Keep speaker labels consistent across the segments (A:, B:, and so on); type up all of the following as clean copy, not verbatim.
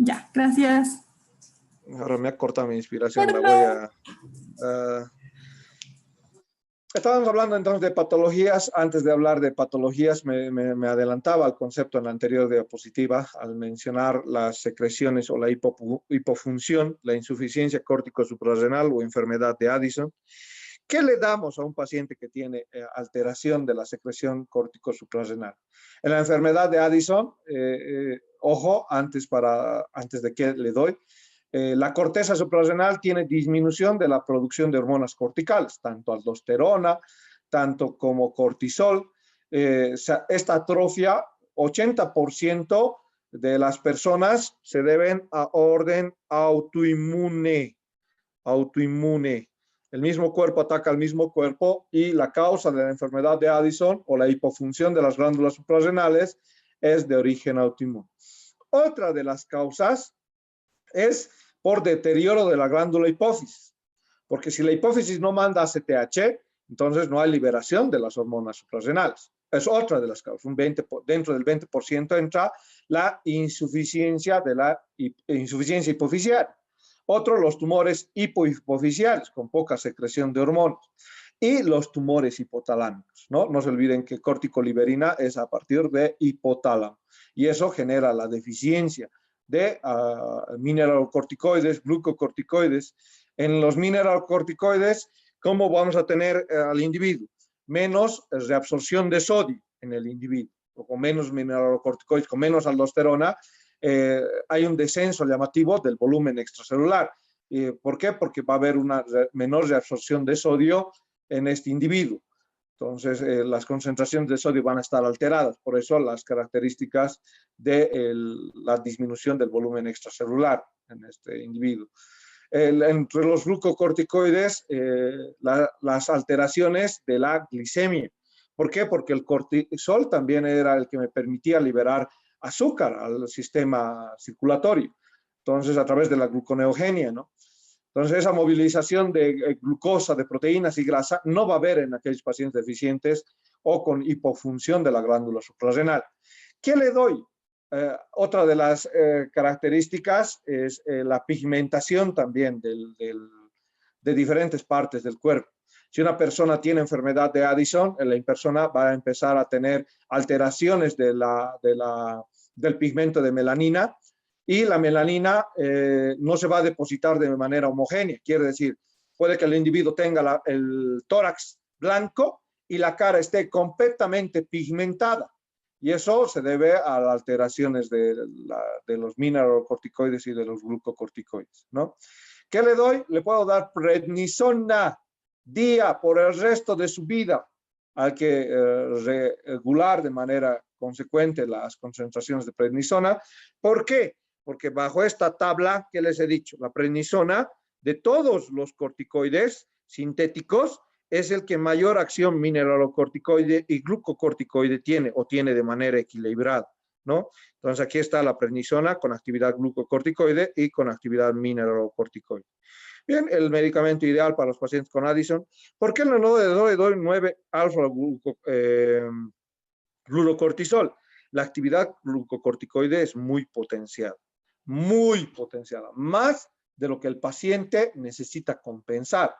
A: Ya, gracias.
B: Ahora me ha cortado mi inspiración, la voy
A: Perdón.
B: a... Estábamos hablando entonces de patologías. Antes de hablar de patologías, me adelantaba al concepto en la anterior diapositiva al mencionar las secreciones o la hipofunción, la insuficiencia córtico-suprarrenal o enfermedad de Addison. ¿Qué le damos a un paciente que tiene alteración de la secreción córtico-suprarrenal? En la enfermedad de Addison, ojo, antes de que le doy, la corteza suprarrenal tiene disminución de la producción de hormonas corticales, tanto aldosterona, tanto como cortisol. Esta atrofia, 80% de las personas se deben a orden autoinmune. El mismo cuerpo ataca al mismo cuerpo y la causa de la enfermedad de Addison o la hipofunción de las glándulas suprarrenales es de origen autoinmune. Otra de las causas es por deterioro de la glándula hipófisis, porque si la hipófisis no manda ACTH, entonces no hay liberación de las hormonas suprarrenales. Es otra de las causas. Dentro del 20% entra la insuficiencia hipofisial. Otro, los tumores hipohipofisiales, con poca secreción de hormonas. Y los tumores hipotalámicos, ¿no? No se olviden que corticoliberina es a partir de hipotálamo. Y eso genera la deficiencia de mineralocorticoides, glucocorticoides. En los mineralocorticoides, ¿cómo vamos a tener al individuo? Menos reabsorción de sodio en el individuo, o con menos mineralocorticoides, con menos aldosterona, hay un descenso llamativo del volumen extracelular. ¿Por qué? Porque va a haber una menor reabsorción de sodio en este individuo. Entonces, las concentraciones de sodio van a estar alteradas. Por eso, las características de la disminución del volumen extracelular en este individuo. Entre los glucocorticoides, las alteraciones de la glicemia. ¿Por qué? Porque el cortisol también era el que me permitía liberar azúcar al sistema circulatorio. Entonces, a través de la gluconeogenia, ¿no? Entonces, esa movilización de glucosa, de proteínas y grasa no va a haber en aquellos pacientes deficientes o con hipofunción de la glándula suprarrenal. ¿Qué le doy? Otra de las características es la pigmentación también de diferentes partes del cuerpo. Si una persona tiene enfermedad de Addison, la persona va a empezar a tener alteraciones del pigmento de melanina, y la melanina no se va a depositar de manera homogénea. Quiere decir, puede que el individuo tenga el tórax blanco y la cara esté completamente pigmentada. Y eso se debe a las alteraciones de los mineralocorticoides y de los glucocorticoides, ¿no? ¿Qué le doy? Le puedo dar prednisona día por el resto de su vida. Hay que regular de manera consecuente las concentraciones de prednisona. ¿Por qué? Porque bajo esta tabla que les he dicho, la prednisona de todos los corticoides sintéticos es el que mayor acción mineralocorticoide y glucocorticoide tiene o tiene de manera equilibrada, ¿no? Entonces aquí está la prednisona con actividad glucocorticoide y con actividad mineralocorticoide. Bien, el medicamento ideal para los pacientes con Addison. ¿Por qué no le doy 9-alfa-glucocortisol? La actividad glucocorticoide es muy potenciada, más de lo que el paciente necesita compensar.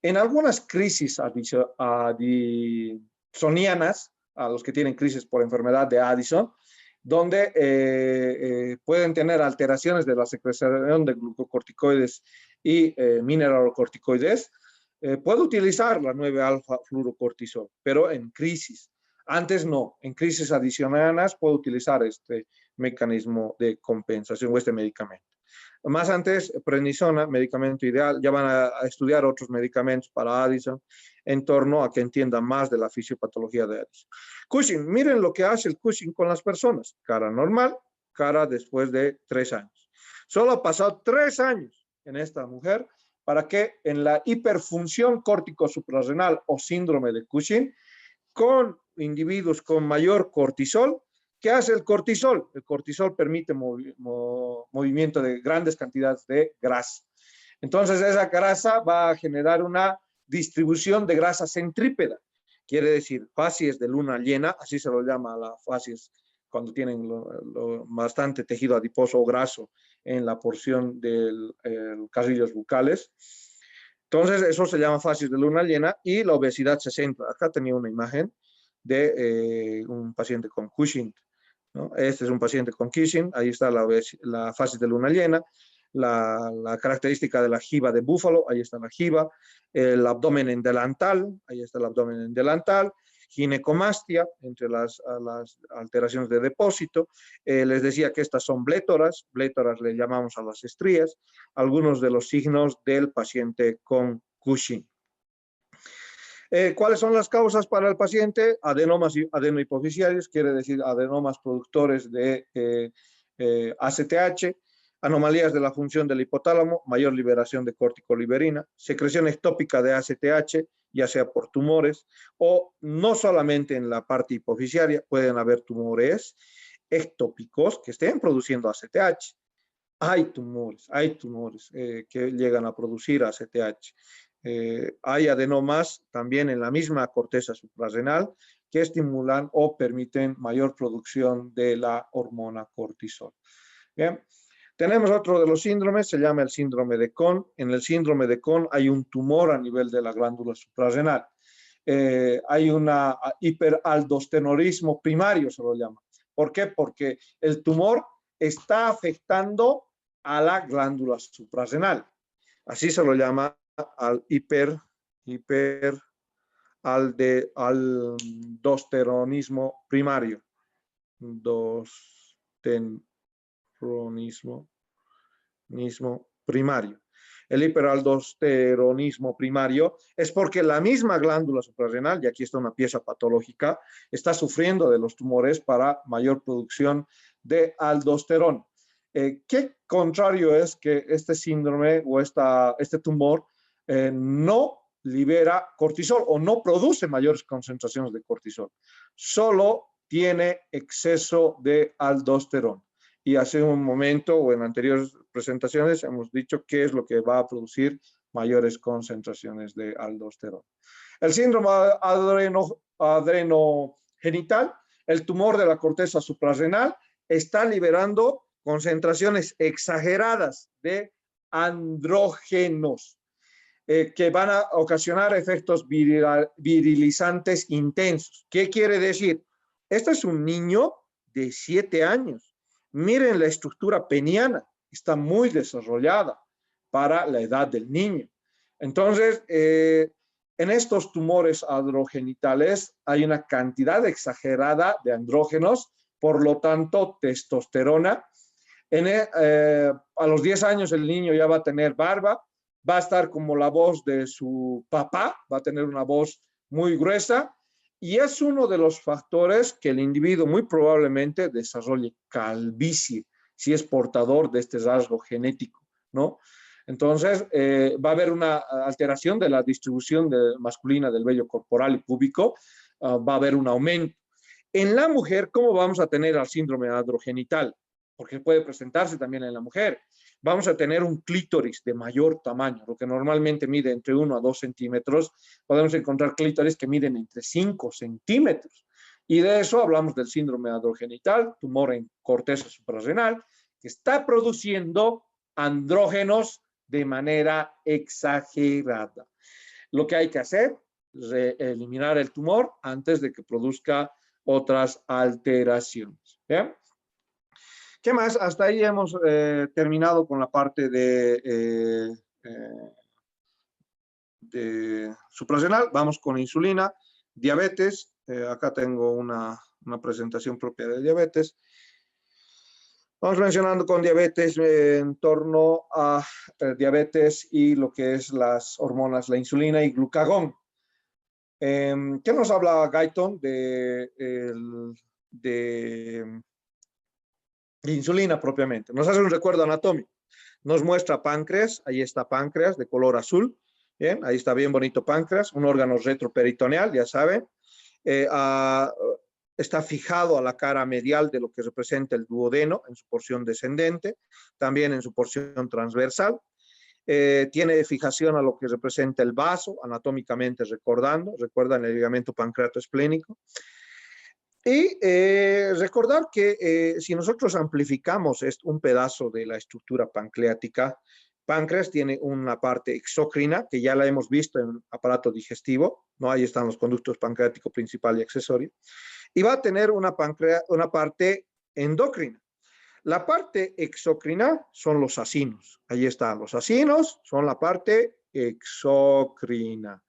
B: En algunas crisis addisonianas, a los que tienen crisis por enfermedad de Addison, donde pueden tener alteraciones de la secreción de glucocorticoides y mineralocorticoides, puede utilizar la 9-alfa-fluorocortisol, pero en crisis. Antes no, en crisis adicionales puedo utilizar este mecanismo de compensación o este medicamento. Más antes, prednisona, medicamento ideal, ya van a estudiar otros medicamentos para Addison en torno a que entiendan más de la fisiopatología de Addison. Cushing, miren lo que hace el Cushing con las personas. Cara normal, cara después de 3 años. Solo ha pasado 3 años en esta mujer para que en la hiperfunción córtico-suprarrenal o síndrome de Cushing, con individuos con mayor cortisol. ¿Qué hace el cortisol? El cortisol permite movimiento de grandes cantidades de grasa. Entonces, esa grasa va a generar una distribución de grasa centrípeta. Quiere decir, facies de luna llena, así se lo llama la facies cuando tienen bastante tejido adiposo o graso en la porción del carrillos bucales. Entonces, eso se llama fases de luna llena y la obesidad se centra. Acá tenía una imagen de un paciente con Cushing, ¿no? Este es un paciente con Cushing, ahí está la fase de luna llena, la característica de la jiba de búfalo, ahí está la jiba, el abdomen en delantal, ahí está el abdomen en delantal, ginecomastia, entre las alteraciones de depósito. Les decía que estas son blétoras le llamamos a las estrías, algunos de los signos del paciente con Cushing. ¿Cuáles son las causas para el paciente? Adenomas adenohipoficiarios, quiere decir adenomas productores de ACTH, anomalías de la función del hipotálamo, mayor liberación de corticoliberina, secreción ectópica de ACTH, ya sea por tumores o no solamente en la parte hipoficiaria, pueden haber tumores ectópicos que estén produciendo ACTH. Hay tumores que llegan a producir ACTH. Hay adenomas también en la misma corteza suprarrenal que estimulan o permiten mayor producción de la hormona cortisol. Bien. Tenemos otro de los síndromes, se llama el síndrome de Cohn. En el síndrome de Cohn hay un tumor a nivel de la glándula suprarrenal. Hay un hiperaldosteronismo primario, se lo llama. ¿Por qué? Porque el tumor está afectando a la glándula suprarrenal. Así se lo llama al hiperaldosteronismo primario. Aldosteronismo primario. El hiperaldosteronismo primario es porque la misma glándula suprarrenal, y aquí está una pieza patológica, está sufriendo de los tumores para mayor producción de aldosterona. ¿Qué contrario es que este síndrome o este tumor no libera cortisol o no produce mayores concentraciones de cortisol? Solo tiene exceso de aldosterona. Y hace un momento o en anteriores presentaciones hemos dicho qué es lo que va a producir mayores concentraciones de aldosterona. El síndrome adrenogenital, el tumor de la corteza suprarrenal, está liberando concentraciones exageradas de andrógenos que van a ocasionar efectos virilizantes intensos. ¿Qué quiere decir? Este es un niño de 7 años. Miren la estructura peniana, está muy desarrollada para la edad del niño. Entonces, en estos tumores androgenitales hay una cantidad exagerada de andrógenos, por lo tanto, testosterona. A los 10 años el niño ya va a tener barba, va a estar como la voz de su papá, va a tener una voz muy gruesa, y es uno de los factores que el individuo muy probablemente desarrolle calvicie, si es portador de este rasgo genético, ¿no? Entonces, va a haber una alteración de la distribución masculina del vello corporal y púbico, va a haber un aumento. En la mujer, ¿cómo vamos a tener al síndrome androgenital? Porque puede presentarse también en la mujer. Vamos a tener un clítoris de mayor tamaño, lo que normalmente mide entre 1 a 2 centímetros. Podemos encontrar clítoris que miden entre 5 centímetros. Y de eso hablamos del síndrome androgenital, tumor en corteza suprarrenal, que está produciendo andrógenos de manera exagerada. Lo que hay que hacer es eliminar el tumor antes de que produzca otras alteraciones. ¿Bien? ¿Qué más? Hasta ahí hemos terminado con la parte de suprarrenal. Vamos con insulina, diabetes. Acá tengo una presentación propia de diabetes. Vamos mencionando con diabetes en torno a diabetes y lo que es las hormonas, la insulina y glucagón. ¿Qué nos habla Guyton de insulina propiamente? Nos hace un recuerdo anatómico. Nos muestra páncreas, ahí está páncreas de color azul. Bien, ahí está bien bonito páncreas, un órgano retroperitoneal, ya saben. Está fijado a la cara medial de lo que representa el duodeno en su porción descendente, también en su porción transversal. Tiene fijación a lo que representa el vaso, anatómicamente recuerdan el ligamento pancreatoesplénico. Y recordar que si nosotros amplificamos un pedazo de la estructura pancreática, páncreas tiene una parte exócrina, que ya la hemos visto en el aparato digestivo, ¿no? Ahí están los conductos pancreático principal y accesorio, y va a tener una parte endocrina. La parte exócrina son los acinos. Ahí están los acinos, son la parte exócrina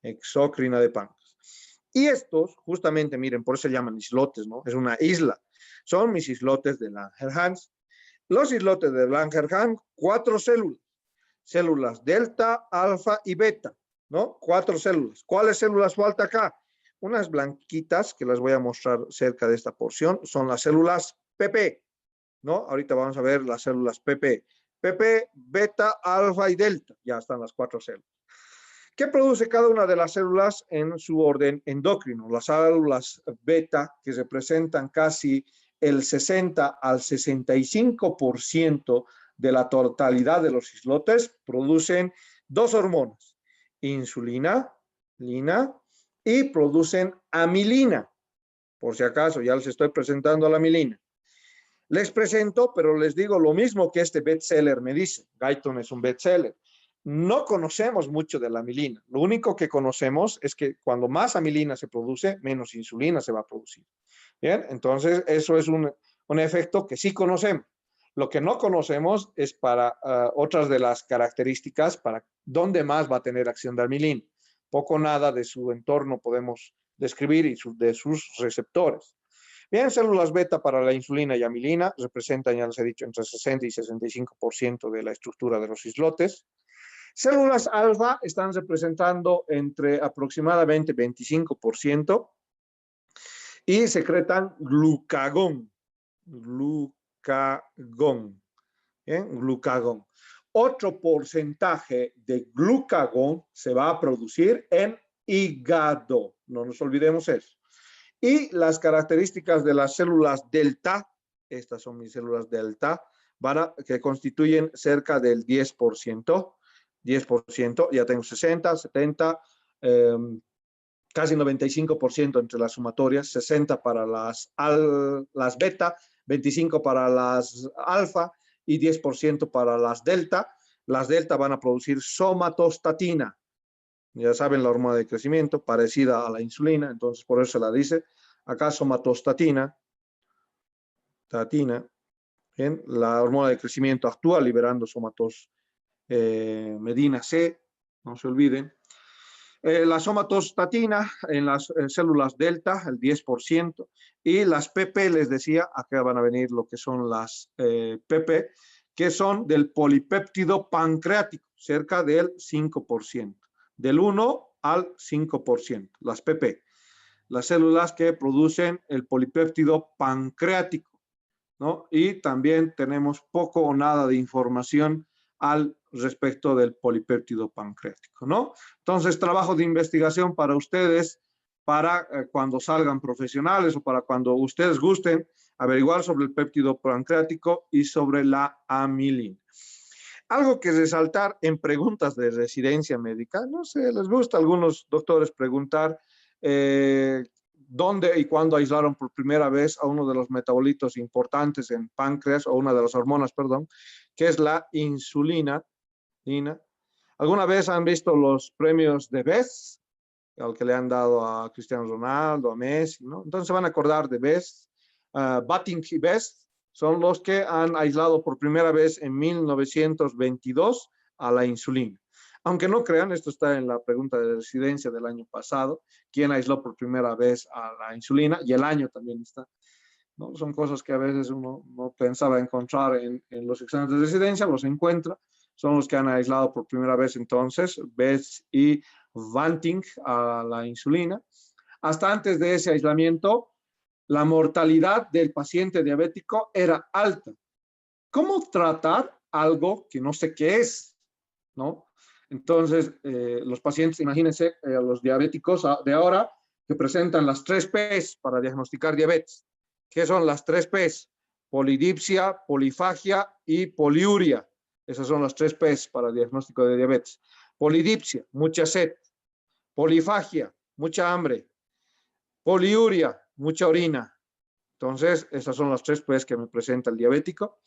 B: de páncreas. Y estos, justamente, miren, por eso se llaman islotes, ¿no? Es una isla. Son mis islotes de Langerhans. Los islotes de Langerhans, 4 células. Células delta, alfa y beta, ¿no? 4 células. ¿Cuáles células falta acá? Unas blanquitas que las voy a mostrar cerca de esta porción son las células PP, ¿no? Ahorita vamos a ver las células PP. PP, beta, alfa y delta. Ya están las 4 células. ¿Qué produce cada una de las células en su orden endocrino? Las células beta, que representan casi el 60 al 65% de la totalidad de los islotes, producen 2 hormonas, insulina, y producen amilina. Por si acaso, ya les estoy presentando la amilina. Les presento, pero les digo lo mismo que este bestseller me dice. Guyton es un bestseller. No conocemos mucho de la amilina. Lo único que conocemos es que cuando más amilina se produce, menos insulina se va a producir. Bien, entonces eso es un efecto que sí conocemos. Lo que no conocemos es para otras de las características, para dónde más va a tener acción de amilina. Poco nada de su entorno podemos describir y de sus receptores. Bien, células beta para la insulina y amilina representan, ya les he dicho, entre 60 y 65% de la estructura de los islotes. Células alfa están representando entre aproximadamente 25% y secretan glucagón. Glucagón. Otro porcentaje de glucagón se va a producir en hígado. No nos olvidemos eso. Y las características de las células delta, estas son mis células delta, que constituyen cerca del 10%, ya tengo 60, 70, casi 95% entre las sumatorias, 60 para las beta, 25 para las alfa y 10% para las delta. Las delta van a producir somatostatina. Ya saben, la hormona de crecimiento, parecida a la insulina, entonces por eso se la dice. Acá somatostatina, ¿bien? La hormona de crecimiento actúa liberando medina C, no se olviden. La somatostatina en las células delta, el 10%, y las PP, les decía, acá van a venir lo que son las PP, que son del polipéptido pancreático, cerca del 5%, del 1 al 5%, las PP, las células que producen el polipéptido pancreático, ¿no? Y también tenemos poco o nada de información al respecto del polipéptido pancreático, ¿no? Entonces, trabajo de investigación para ustedes, para cuando salgan profesionales o para cuando ustedes gusten averiguar sobre el péptido pancreático y sobre la amilina. Algo que resaltar en preguntas de residencia médica, no sé, les gusta a algunos doctores preguntar dónde y cuándo aislaron por primera vez a uno de los metabolitos importantes en páncreas, o una de las hormonas, perdón, que es la insulina. ¿Alguna vez han visto los premios de Best, al que le han dado a Cristiano Ronaldo, a Messi, ¿no? Entonces se van a acordar de Best. Batting y Best son los que han aislado por primera vez en 1922 a la insulina. Aunque no crean, esto está en la pregunta de residencia del año pasado, quién aisló por primera vez a la insulina, y el año también está, ¿no? Son cosas que a veces uno no pensaba encontrar en los exámenes de residencia, los encuentra, son los que han aislado por primera vez entonces, Best y Banting a la insulina. Hasta antes de ese aislamiento, la mortalidad del paciente diabético era alta. ¿Cómo tratar algo que no sé qué es, ¿no? Entonces, los pacientes, imagínense, los diabéticos de ahora que presentan las 3 P's para diagnosticar diabetes. ¿Qué son las 3 P's? Polidipsia, polifagia y poliuria. Esas son las 3 P's para diagnóstico de diabetes. Polidipsia, mucha sed. Polifagia, mucha hambre. Poliuria, mucha orina. Entonces, esas son las tres pues que me presenta el diabético.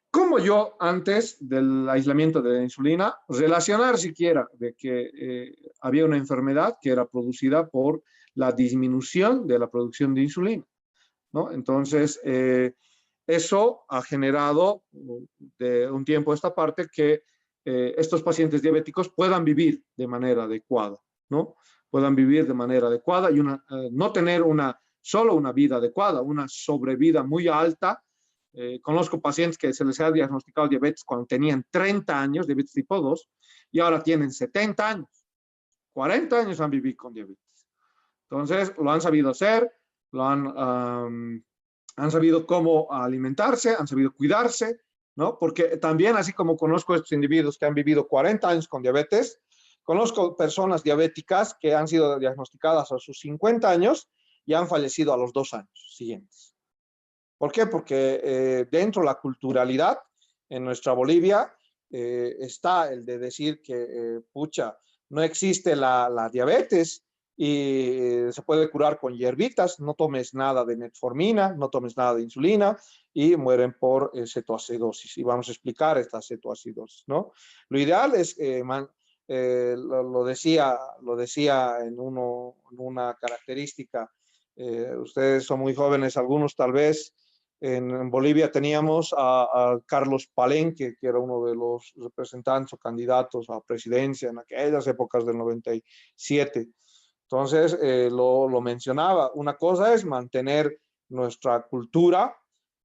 B: Como yo, antes del aislamiento de la insulina, relacionar siquiera de que había una enfermedad que era producida por la disminución de la producción de insulina, ¿no? Entonces, eso ha generado de un tiempo a esta parte que estos pacientes diabéticos puedan vivir de manera adecuada, ¿no? Puedan vivir de manera adecuada y no tener solo una vida adecuada, una sobrevida muy alta. Conozco pacientes que se les ha diagnosticado diabetes cuando tenían 30 años, diabetes tipo 2, y ahora tienen 70 años. 40 años han vivido con diabetes. Entonces, lo han sabido hacer, han sabido cómo alimentarse, han sabido cuidarse, ¿no? Porque también, así como conozco a estos individuos que han vivido 40 años con diabetes, conozco personas diabéticas que han sido diagnosticadas a sus 50 años y han fallecido a los 2 años siguientes. ¿Por qué? Porque dentro de la culturalidad en nuestra Bolivia está el de decir que, pucha, no existe la diabetes y se puede curar con hierbitas, no tomes nada de metformina, no tomes nada de insulina y mueren por cetoacidosis. Y vamos a explicar esta cetoacidosis, ¿no? Lo ideal es, lo decía en una característica, ustedes son muy jóvenes, algunos tal vez. En Bolivia teníamos a Carlos Palenque, que era uno de los representantes o candidatos a presidencia en aquellas épocas del 97. Entonces, lo mencionaba. Una cosa es mantener nuestra cultura,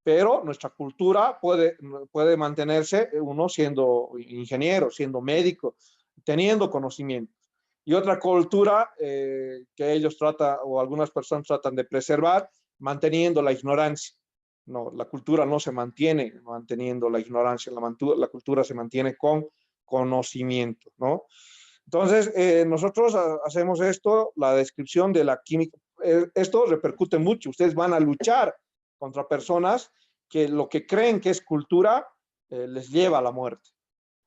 B: pero nuestra cultura puede mantenerse uno siendo ingeniero, siendo médico, teniendo conocimiento. Y otra cultura que ellos tratan, o algunas personas tratan de preservar, manteniendo la ignorancia. No, la cultura no se mantiene manteniendo la ignorancia, la cultura se mantiene con conocimiento, ¿no? Entonces, nosotros hacemos esto, la descripción de la química. Esto repercute mucho. Ustedes van a luchar contra personas que lo que creen que es cultura les lleva a la muerte,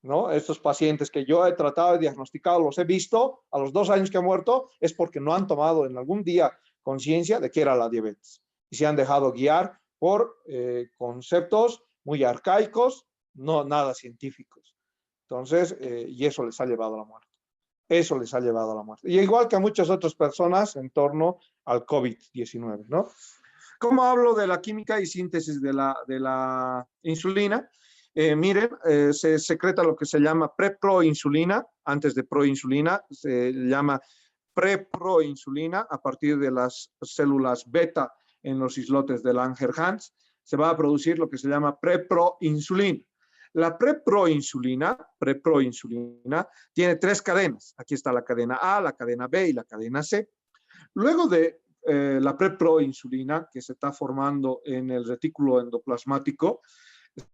B: ¿no? Estos pacientes que yo he tratado y diagnosticado, los he visto a los 2 años que han muerto, es porque no han tomado en algún día conciencia de qué era la diabetes y se han dejado guiar por conceptos muy arcaicos, no nada científicos. Entonces, y eso les ha llevado a la muerte. Eso les ha llevado a la muerte. Y igual que a muchas otras personas en torno al COVID-19, ¿no? ¿Cómo hablo de la química y síntesis de la insulina? Miren, se secreta lo que se llama pre-proinsulina, antes de proinsulina, se llama pre-proinsulina a partir de las células beta en los islotes de Langerhans, se va a producir lo que se llama pre-proinsulina. La pre-proinsulina tiene 3 cadenas. Aquí está la cadena A, la cadena B y la cadena C. Luego de la pre-proinsulina, que se está formando en el retículo endoplasmático,